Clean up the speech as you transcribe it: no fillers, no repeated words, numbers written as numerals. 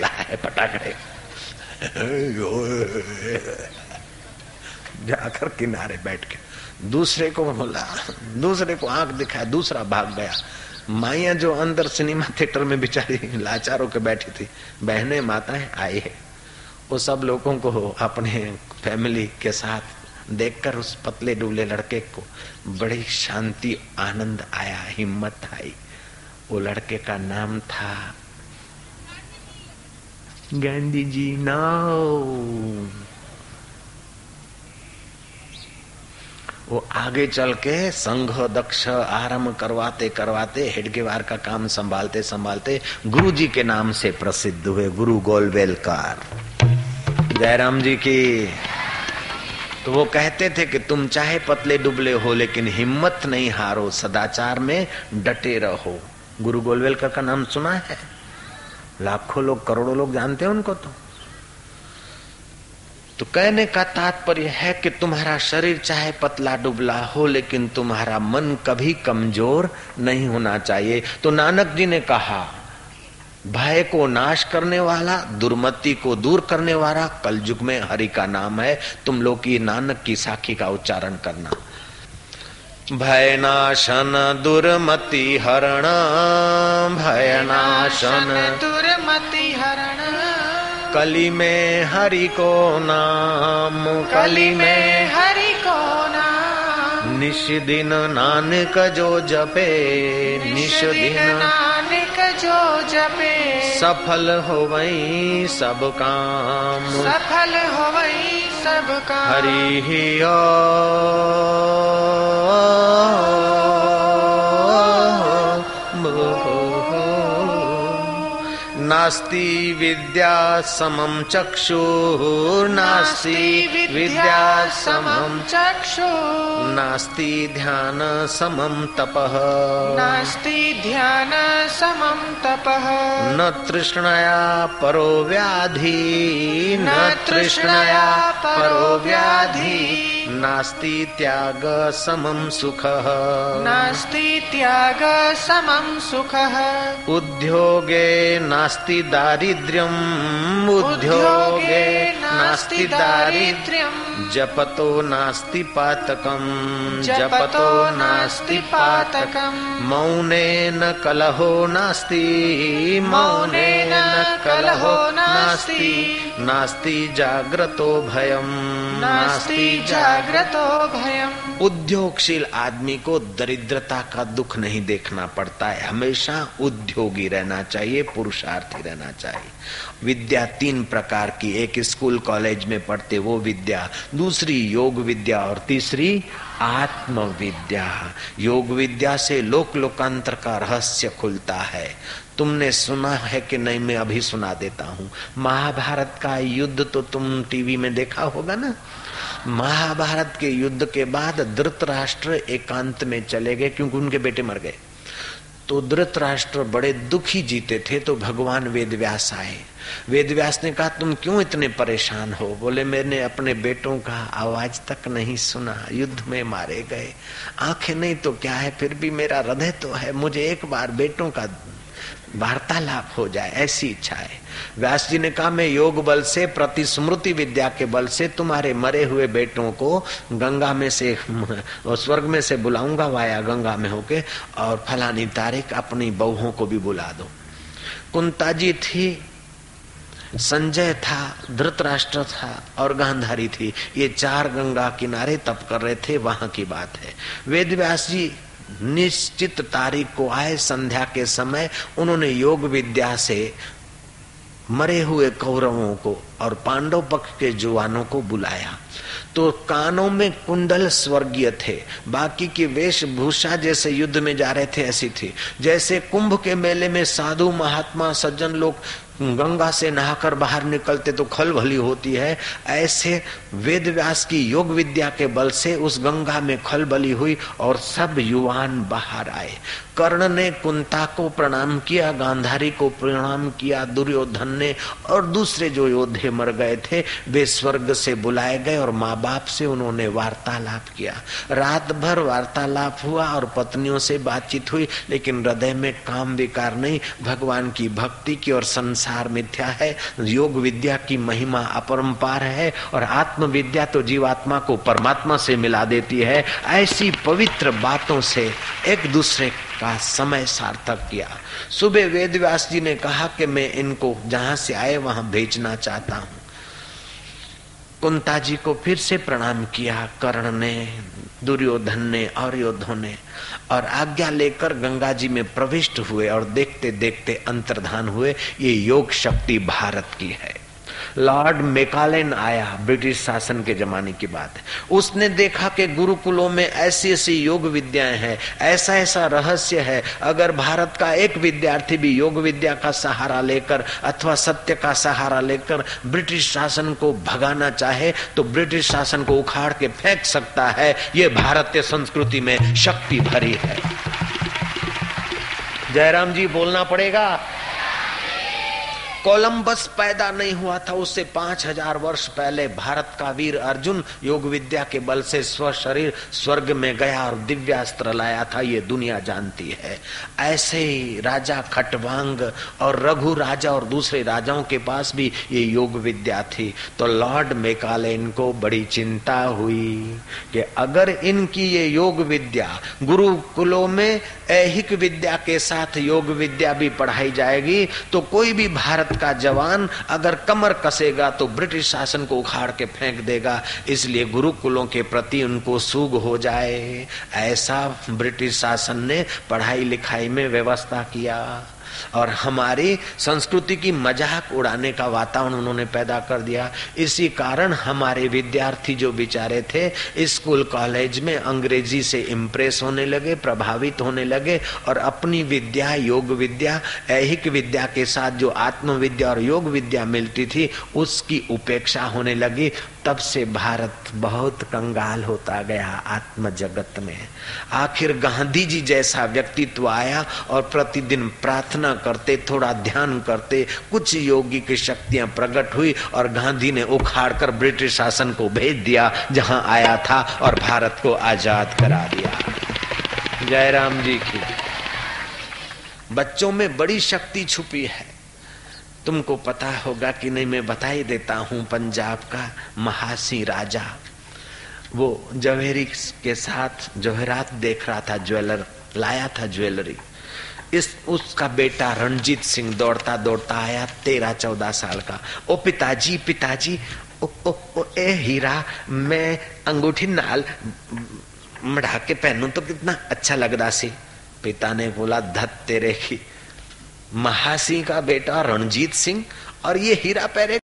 है पटाखे। जाकर किनारे बैठ के दूसरे को बोला, दूसरे को आंख दिखाया, दूसरा भाग गया। माइयां जो अंदर सिनेमा थिएटर में बेचारी लाचारों के बैठी थी, बहनें माताएं आई है, वो सब लोगों को अपने फैमिली के साथ देखकर उस पतले डुबले लड़के को बड़ी शांति आनंद आया, हिम्मत आई। वो लड़के का नाम था गांधी जी। वो आगे चल के संघ दक्ष आरंभ करवाते करवाते हेडगेवार का काम संभालते संभालते गुरु जी के नाम से प्रसिद्ध हुए, गुरु गोलवेलकर। जयराम जी की। तो वो कहते थे कि तुम चाहे पतले दुबले हो लेकिन हिम्मत नहीं हारो, सदाचार में डटे रहो। गुरु गोलवेलकर का नाम सुना है? लाखों लोग करोड़ों लोग जानते हैं उनको। तो कहने का तात्पर्य है कि तुम्हारा शरीर चाहे पतला दुबला हो लेकिन तुम्हारा मन कभी कमजोर नहीं होना चाहिए। तो नानक जी ने कहा, भय को नाश करने वाला, दुर्मति को दूर करने वाला कलयुग में हरि का नाम है। तुम लोग की नानक की साखी का उच्चारण करना। भय नाशन दुर्मति हरण, भय नाशन दुर्मति हरण, कली में हरि को नाम, कली में हरि को नाम, निश दिन नानक जो जपे, निश दिन नानक जो जपे, सफल होवई सब काम, सफल होवई सब काम। हरि ही नास्ति विद्या समम चक्षुः, नास्ति विद्या समम चक्षुः, नास्ति ध्यान समम तपः, नास्ति ध्यान समम तपः, न तृष्णया परो व्याधि, न तृष्णया परो व्याधि, नास्ति त्याग समम सुखः, नास्ति त्याग समम सुखः, उद्योगे नास्ति दारिद्र्यम्, उद्योगे नास्ति दारिद्र्यम्, जपतो नास्ति पातकम्, जपतो नास्ति पातकम्, मौनेन कलहो नास्ति, मौनेन कलहो नास्ति, नास्ति जाग्रतो भयम्, नास्ति जाग्रतो भयम्। उद्योगशील आदमी को दरिद्रता का दुख नहीं देखना पड़ता है, हमेशा उद्योगी रहना चाहिए, पुरुषार्थी रहना चाहिए। विद्या तीन प्रकार की, एक स्कूल कॉलेज में पढ़ते वो विद्या, दूसरी योग विद्या और तीसरी आत्म विद्या। योग विद्या से लोक लोकांतर का रहस्य खुलता है। तुमने सुना है कि नहीं? मैं अभी सुना देता हूँ। महाभारत का युद्ध तो तुम टीवी में देखा होगा ना। महाभारत के युद्ध के बाद धृतराष्ट्र एकांत में चले गए क्योंकि उनके बेटे मर गए। तो धृतराष्ट्र बड़े दुखी जीते थे। तो भगवान वेदव्यास आए। वेदव्यास ने कहा, तुम क्यों इतने परेशान हो? बोले, मैंने अपने बेटों का आवाज तक नहीं सुना, युद्ध में मारे गए। आंखें नहीं तो क्या है, फिर भी मेरा हृदय तो है, मुझे एक बार बेटों का वार्तालाप हो जाए, ऐसी इच्छा है। व्यास जी ने कहा, मैं योग बल से, प्रतिस्मृति विद्या के बल से तुम्हारे मरे हुए बेटों को गंगा में से, स्वर्ग में से बुलाऊंगा वाया गंगा में होके, और फलानी तारीख अपनी बहुओं को भी बुला दो। कुंता जी थी, संजय था, धृतराष्ट्र था और गांधारी थी। ये चार गंगा किनारे तप कर रहे थे, वहां की बात है। वेदव्यास जी निश्चित तारीख को आए, संध्या के समय उन्होंने योग विद्या से मरे हुए कौरवों को और पांडव पक्ष के जवानों को बुलाया। तो कानों में कुंडल स्वर्गीय थे, बाकी की वेशभूषा जैसे युद्ध में जा रहे थे ऐसी थी। जैसे कुंभ के मेले में साधु महात्मा सज्जन लोग गंगा से नहाकर बाहर निकलते तो खलबली होती है, ऐसे वेदव्यास की योग विद्या के बल से उस गंगा में खलबली हुई और सब युवान बाहर आए। कर्ण ने कुंता को प्रणाम किया, गांधारी को प्रणाम किया, दुर्योधन ने और दूसरे जो योद्धे मर गए थे वे स्वर्ग से बुलाए गए और माँ बाप से उन्होंने वार्तालाप किया। रात भर वार्तालाप हुआ और पत्नियों से बातचीत हुई, लेकिन हृदय में काम विकार नहीं, भगवान की भक्ति की और संसार संसार मिथ्या है, योग विद्या की महिमा अपरंपार है और आत्म विद्या तो जीवात्मा को परमात्मा से मिला देती है। ऐसी पवित्र बातों से एक दूसरे का समय सार्थक किया। सुबह वेदव्यास जी ने कहा कि मैं इनको जहां से आए वहां भेजना चाहता हूं। कुंता जी को फिर से प्रणाम किया कर्ण ने, दुर्योधन ने और योद्धों ने, और आज्ञा लेकर गंगा जी में प्रविष्ट हुए और देखते देखते अंतर्धान हुए। ये योग शक्ति भारत की है। लॉर्ड मैकालेन आया, ब्रिटिश शासन के जमाने की बात है। उसने देखा कि गुरुकुलों में ऐसी ऐसी योग विद्याएं हैं, ऐसा ऐसा रहस्य है। अगर भारत का एक विद्यार्थी भी योग विद्या का सहारा लेकर अथवा सत्य का सहारा लेकर ब्रिटिश शासन को भगाना चाहे तो ब्रिटिश शासन को उखाड़ के फेंक सकता है। ये भारतीय संस्कृति में शक्ति भरी है। जयराम जी बोलना पड़ेगा। कोलंबस पैदा नहीं हुआ था, उससे 5000 वर्ष पहले भारत का वीर अर्जुन योग विद्या के बल से स्व शरीर स्वर्ग में गया और दिव्यास्त्र लाया था। ये दुनिया जानती है। ऐसे ही राजा खटवांग और रघु राजा और दूसरे राजाओं के पास भी ये योग विद्या थी। तो लॉर्ड मैकालेन को बड़ी चिंता हुई कि अगर इनकी ये योग विद्या गुरुकुलों में ऐहिक विद्या के साथ योग विद्या भी पढ़ाई जाएगी तो कोई भी भारत का जवान अगर कमर कसेगा तो ब्रिटिश शासन को उखाड़ के फेंक देगा। इसलिए गुरुकुलों के प्रति उनको सूग हो जाए, ऐसा ब्रिटिश शासन ने पढ़ाई लिखाई में व्यवस्था किया और हमारी संस्कृति की मजाक उड़ाने का वातावरण उन्होंने पैदा कर दिया। इसी कारण हमारे विद्यार्थी जो बेचारे थे स्कूल कॉलेज में अंग्रेजी से इम्प्रेस होने लगे, प्रभावित होने लगे और अपनी विद्या योग विद्या ऐहिक विद्या के साथ जो आत्म विद्या और योग विद्या मिलती थी उसकी उपेक्षा होने लगी। तब से भारत बहुत कंगाल होता गया आत्म जगत में। आखिर गांधी जी जैसा व्यक्तित्व आया और प्रतिदिन प्रार्थना करते, थोड़ा ध्यान करते, कुछ योगी की शक्तियां प्रकट हुई और गांधी ने उखाड़कर ब्रिटिश शासन को भेज दिया जहां आया था और भारत को आजाद करा दिया। जयराम जी की। बच्चों में बड़ी शक्ति छुपी है। तुमको पता होगा कि नहीं, मैं बता ही देता हूं। पंजाब का महासिंह राजा वो जवेरी के साथ जवेरात देख रहा था, ज्वेलर लाया था ज्वेलरी। उसका बेटा रणजीत सिंह दौड़ता दौड़ता आया, 13-14 साल का। ओ पिताजी पिताजी, ओ ए हीरा, मैं अंगूठी नाल मढ़ा के पहनूं तो कितना अच्छा लगदा सी। पिता ने बोला धत तेरे की, महासिंह का बेटा रणजीत सिंह और ये हीरा पहने